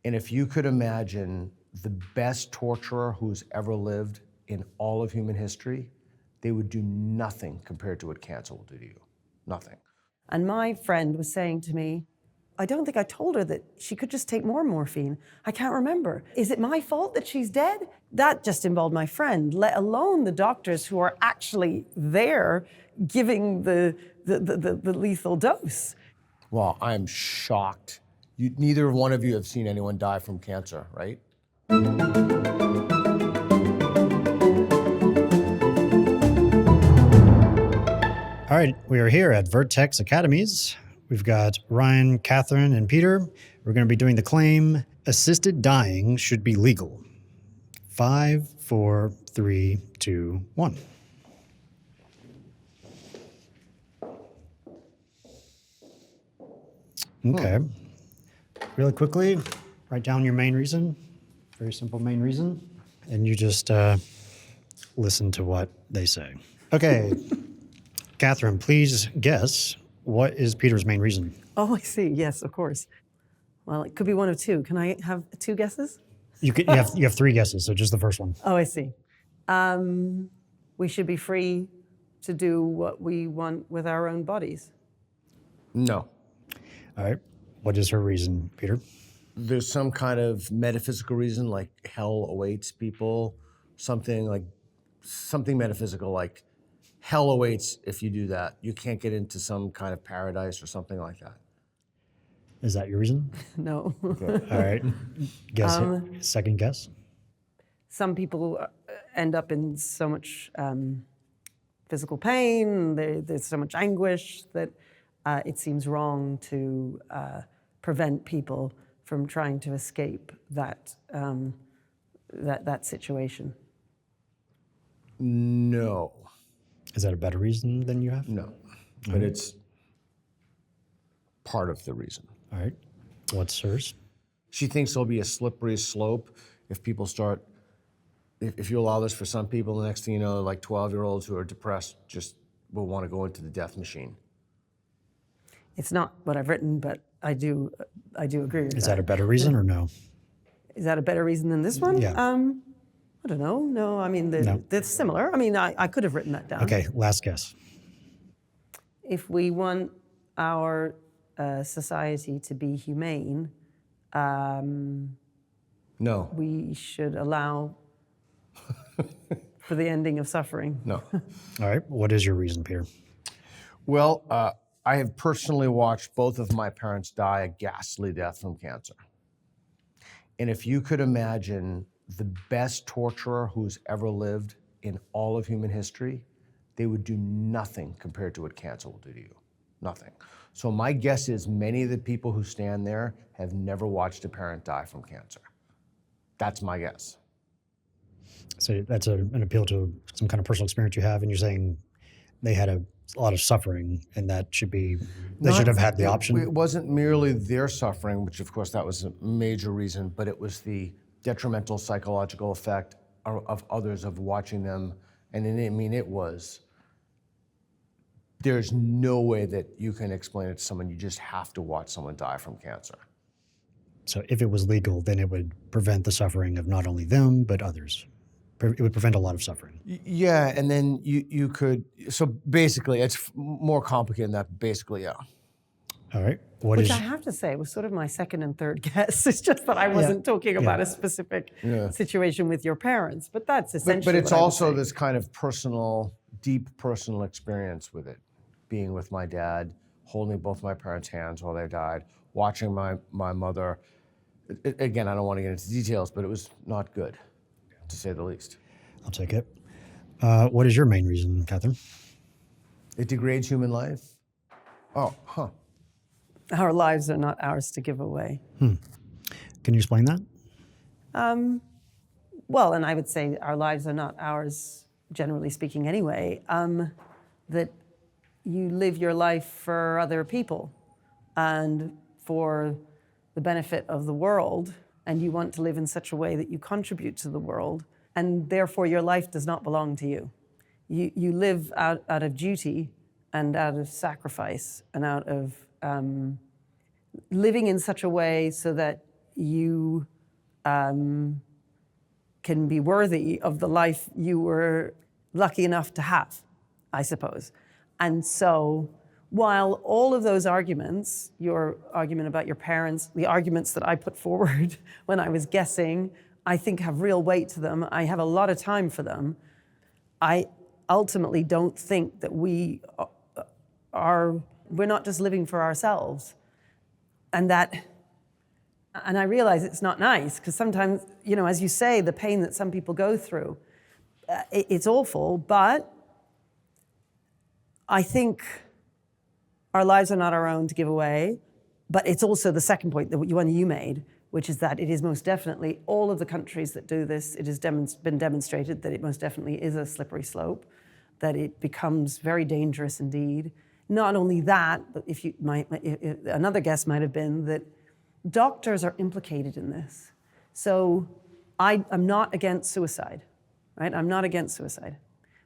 And if you could imagine the best torturer who's ever lived in all of human history, they would do nothing compared to what cancer will do to you. Nothing. And my friend was saying to me, I don't think I told her that she could just take more morphine. I can't remember. Is it my fault that she's dead? That just involved my friend, let alone the doctors who are actually there giving the lethal dose. Well, I'm shocked. Neither one of you have seen anyone die from cancer, right? All right, we are here at Vertex Academies. We've got Ryan, Katharine, and Peter. We're going to be doing the claim, assisted dying should be legal. 5, 4, 3, 2, 1. Okay. Really quickly, write down your main reason. Very simple main reason. And you just listen to what they say. Okay. Katharine, please guess, what is Peter's main reason? Oh, I see. Yes, of course. Well, it could be one of two. Can I have 2 guesses? You have 3 guesses, so just the first one. Oh, I see. We should be free to do what we want with our own bodies. No. All right. What is her reason, Peter? There's some kind of metaphysical reason, like hell awaits people, something metaphysical, like hell awaits if you do that. You can't get into some kind of paradise or something like that. Is that your reason? No. Okay. All right. Guess it. Second guess. Some people end up in so much physical pain, there's so much anguish that it seems wrong to prevent people from trying to escape that situation. No. Is that a better reason than you have? No. But it's part of the reason. All right. What's hers? She thinks there'll be a slippery slope if people start, if you allow this for some people, the next thing you know, like 12-year-olds who are depressed just will want to go into the death machine. It's not what I've written, but I do agree with that. Is that a better reason or no? Is that a better reason than this one? Yeah. I don't know. No, I mean, they're similar. I mean, I could have written that down. Okay, last guess. If we want our society to be humane, No. we should allow for the ending of suffering. No. All right. What is your reason, Peter? Well, I have personally watched both of my parents die a ghastly death from cancer. And if you could imagine the best torturer who's ever lived in all of human history, they would do nothing compared to what cancer will do to you. Nothing. So my guess is many of the people who stand there have never watched a parent die from cancer. That's my guess. So that's an appeal to some kind of personal experience you have, and you're saying they had a lot of suffering, and they should have had the option? It wasn't merely their suffering, which of course that was a major reason, but it was the detrimental psychological effect of others of watching them. And there's no way that you can explain it to someone. You just have to watch someone die from cancer. So if it was legal, then it would prevent the suffering of not only them, but others. It would prevent a lot of suffering. Yeah, and then you could, so basically, it's more complicated than that, basically, yeah. All right. Which I have to say was sort of my second and third guess. It's just that I wasn't talking about a specific situation with your parents, but that's essentially But it's what I would also say. this kind of personal, deep personal experience with it. Being with my dad, holding both my parents' hands while they died, watching my mother. Again, I don't want to get into details, but it was not good, to say the least. I'll take it. What is your main reason, Katharine? It degrades human life? Oh, huh. Our lives are not ours to give away. Can you explain that? Well, and I would say our lives are not ours, generally speaking anyway, that you live your life for other people and for the benefit of the world, and you want to live in such a way that you contribute to the world, and therefore your life does not belong to you. You live out of duty and out of sacrifice and out of living in such a way so that you can be worthy of the life you were lucky enough to have, I suppose. And so while all of those arguments, your argument about your parents, the arguments that I put forward when I was guessing, I think have real weight to them. I have a lot of time for them. I ultimately don't think that we're not just living for ourselves. And I realize it's not nice, because sometimes, as you say, the pain that some people go through, it's awful, but I think our lives are not our own to give away. But it's also the second point, the one you made, which is that it is most definitely all of the countries that do this, it has been demonstrated that it most definitely is a slippery slope, that it becomes very dangerous indeed. Not only that, but another guess might have been that doctors are implicated in this. So I'm not against suicide, right? I'm not against suicide,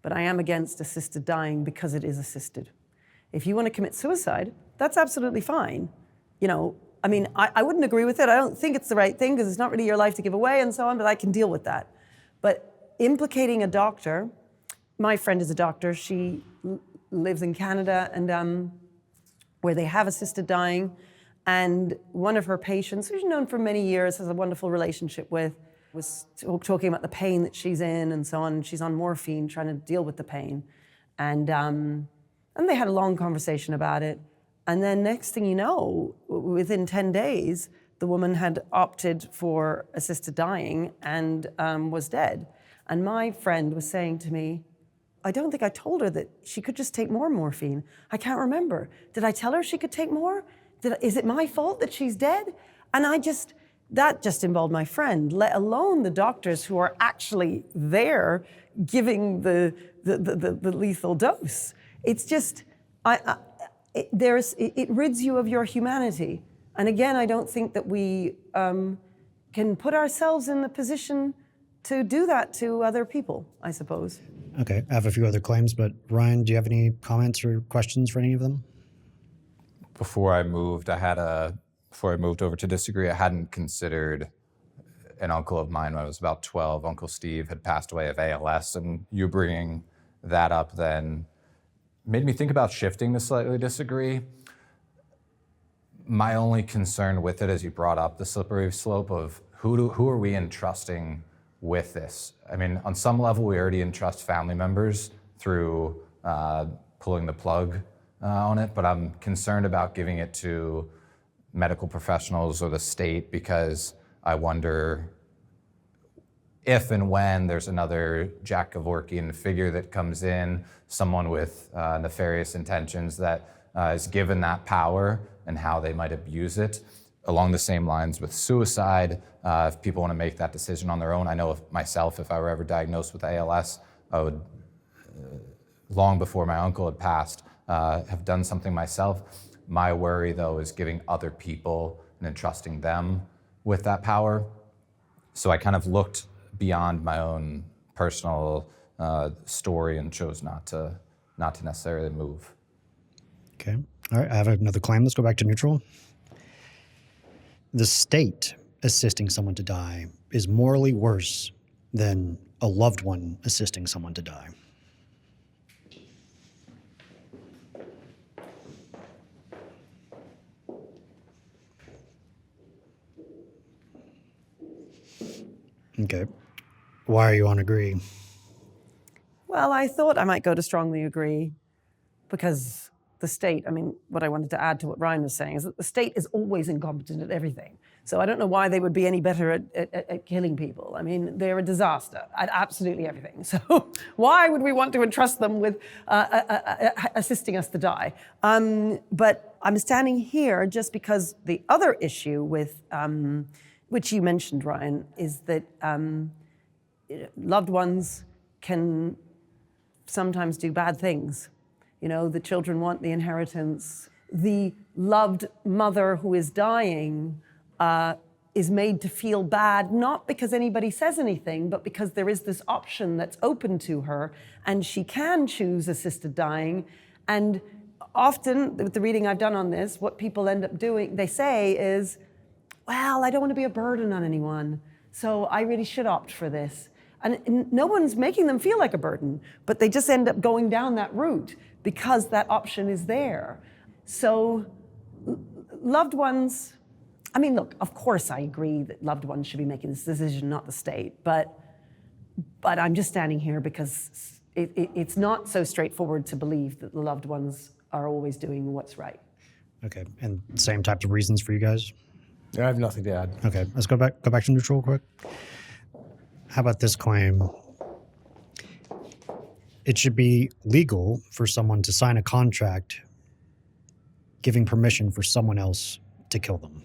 but I am against assisted dying because it is assisted. If you want to commit suicide, that's absolutely fine. I wouldn't agree with it. I don't think it's the right thing because it's not really your life to give away and so on, but I can deal with that. But implicating a doctor, my friend is a doctor. She lives in Canada and where they have assisted dying. And one of her patients, who she's known for many years, has a wonderful relationship with, was talking about the pain that she's in and so on. She's on morphine, trying to deal with the pain. And they had a long conversation about it. And then next thing you know, within 10 days, the woman had opted for assisted dying and was dead. And my friend was saying to me, I don't think I told her that she could just take more morphine. I can't remember. Did I tell her she could take more? Is it my fault that she's dead? And that just involved my friend, let alone the doctors who are actually there giving the lethal dose. It's just, it rids you of your humanity. And again, I don't think that we can put ourselves in the position to do that to other people, I suppose. Okay, I have a few other claims, but Ryan, do you have any comments or questions for any of them? Before I moved over to Disagree, I hadn't considered an uncle of mine when I was about 12. Uncle Steve had passed away of ALS, and you bringing that up then made me think about shifting to slightly Disagree. My only concern with it, as you brought up the slippery slope of who are we entrusting with this? I mean, on some level, we already entrust family members through pulling the plug on it, but I'm concerned about giving it to medical professionals or the state, because I wonder if and when there's another Jack Kevorkian figure that comes in, someone with nefarious intentions that is given that power, and how they might abuse it. Along the same lines with suicide, if people want to make that decision on their own. I know if I were ever diagnosed with ALS, I would, long before my uncle had passed, have done something myself. My worry, though, is giving other people and entrusting them with that power. So I kind of looked beyond my own personal story and chose not to necessarily move. Okay. All right, I have another claim. Let's go back to neutral. The state assisting someone to die is morally worse than a loved one assisting someone to die. Okay. Why are you on agree? Well, I thought I might go to strongly agree because the state, what I wanted to add to what Ryan was saying is that the state is always incompetent at everything. So I don't know why they would be any better at killing people. They're a disaster at absolutely everything. So why would we want to entrust them with assisting us to die? But I'm standing here just because the other issue with, which you mentioned, Ryan, is that loved ones can sometimes do bad things. The children want the inheritance. The loved mother who is dying is made to feel bad, not because anybody says anything, but because there is this option that's open to her, and she can choose assisted dying. And often, with the reading I've done on this, what people end up doing, they say is, well, I don't want to be a burden on anyone, so I really should opt for this. And no one's making them feel like a burden, but they just end up going down that route because that option is there. So loved ones, I mean, look, of course I agree that loved ones should be making this decision, not the state, but I'm just standing here because it's not so straightforward to believe that the loved ones are always doing what's right. Okay, and same types of reasons for you guys? I have nothing to add. Okay, let's go back to neutral real quick. How about this claim? It should be legal for someone to sign a contract giving permission for someone else to kill them.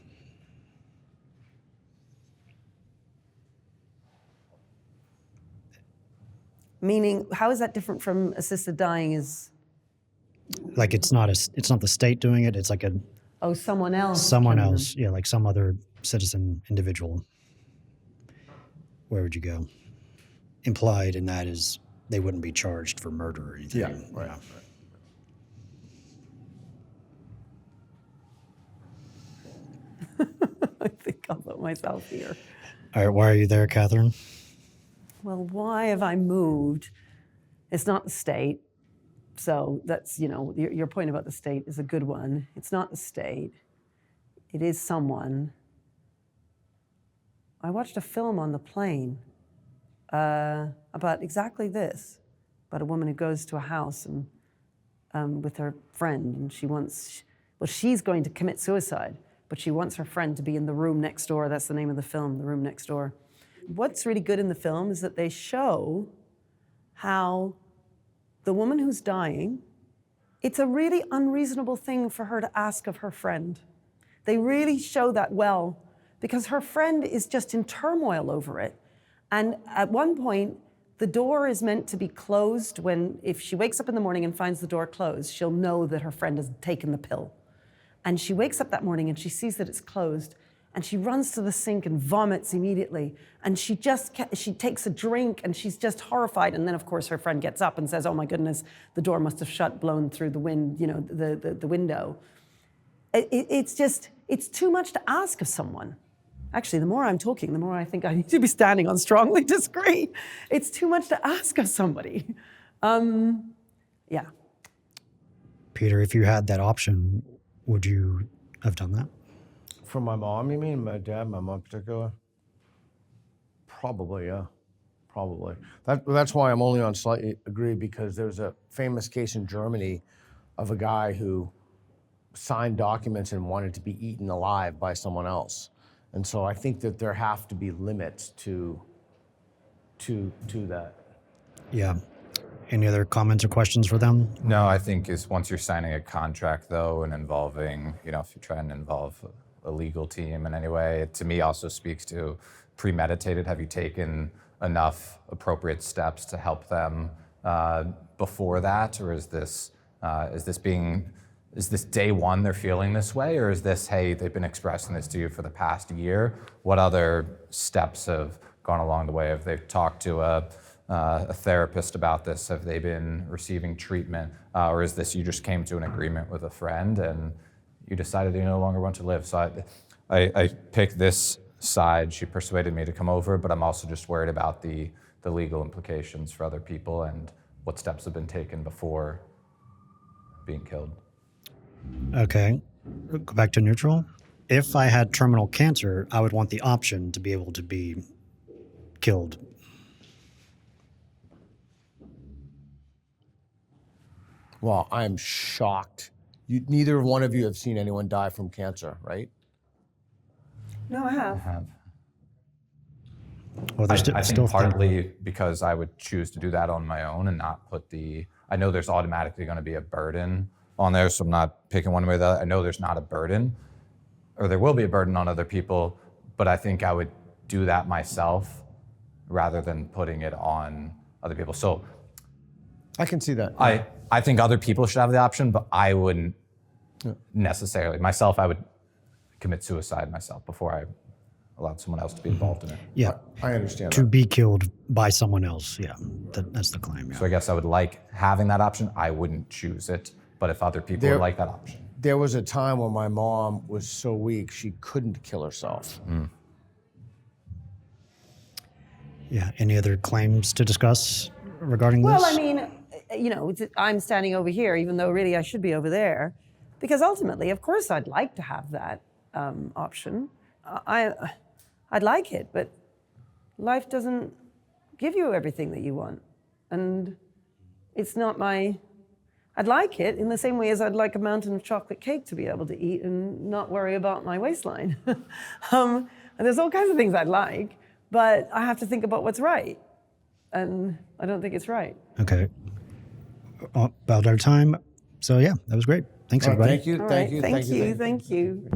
Meaning, how is that different from assisted dying? Like it's not the state doing it. It's like Someone else. someone killing else. them. Yeah, like some other citizen individual. Where would you go? Implied in that is they wouldn't be charged for murder or anything. Yeah, right. I think I'll put myself here. All right, why are you there, Katharine? Well, why have I moved? It's not the state. So that's, your point about the state is a good one. It's not the state. It is someone. I watched a film on the plane about exactly this, about a woman who goes to a house and with her friend, and she's going to commit suicide, but she wants her friend to be in the room next door. That's the name of the film, The Room Next Door. What's really good in the film is that they show how the woman who's dying, it's a really unreasonable thing for her to ask of her friend. They really show that well, because her friend is just in turmoil over it. And at one point, the door is meant to be closed if she wakes up in the morning and finds the door closed, she'll know that her friend has taken the pill. And she wakes up that morning and she sees that it's closed, and she runs to the sink and vomits immediately. And she takes a drink and she's just horrified. And then, of course, her friend gets up and says, oh my goodness, the door must have shut, blown through the wind, the window. It's too much to ask of someone. Actually, the more I'm talking, the more I think I need to be standing on strongly disagree. It's too much to ask of somebody. Yeah. Peter, if you had that option, would you have done that? For my mom, you mean? My dad, my mom in particular? Probably, yeah. Probably. That's why I'm only on slightly agree, because there's a famous case in Germany of a guy who signed documents and wanted to be eaten alive by someone else. And so I think that there have to be limits to that. Yeah. Any other comments or questions for them? No, I think once you're signing a contract, though, and involving, if you're trying to involve a legal team in any way, it to me also speaks to premeditated. Have you taken enough appropriate steps to help them before that, or is this day one they're feeling this way, or is this, hey, they've been expressing this to you for the past year? What other steps have gone along the way? Have they talked to a therapist about this? Have they been receiving treatment? Or is this you just came to an agreement with a friend and you decided you no longer want to live? So I picked this side. She persuaded me to come over, but I'm also just worried about the legal implications for other people and what steps have been taken before being killed. Okay. Go back to neutral. If I had terminal cancer, I would want the option to be able to be killed. Well, I'm shocked. Neither one of you have seen anyone die from cancer, right? No, I have. Well, there's I still think partly because I would choose to do that on my own and not put I know there's automatically going to be a burden on there, so I'm not picking one way or the other. I know there's not a burden, or there will be a burden on other people, but I think I would do that myself rather than putting it on other people. So I can see that. I think other people should have the option, but I wouldn't necessarily. Myself, I would commit suicide myself before I allowed someone else to be involved in it. Yeah. I understand To that. be killed by someone else. Yeah. That's the claim. Yeah. So I guess I would like having that option. I wouldn't choose it, but if other people would like that option. There was a time when my mom was so weak she couldn't kill herself. Yeah. Any other claims to discuss regarding this? Well, I mean, you know, I'm standing over here, even though really I should be over there, because ultimately, of course, I'd like to have that option. I'd like it, but life doesn't give you everything that you want, and it's not my. I'd like it in the same way as I'd like a mountain of chocolate cake to be able to eat and not worry about my waistline. And there's all kinds of things I'd like, but I have to think about what's right, and I don't think it's right. Okay. About our time. So yeah, that was great. Thanks, everybody. Thank you. All Thank right, you. thank you.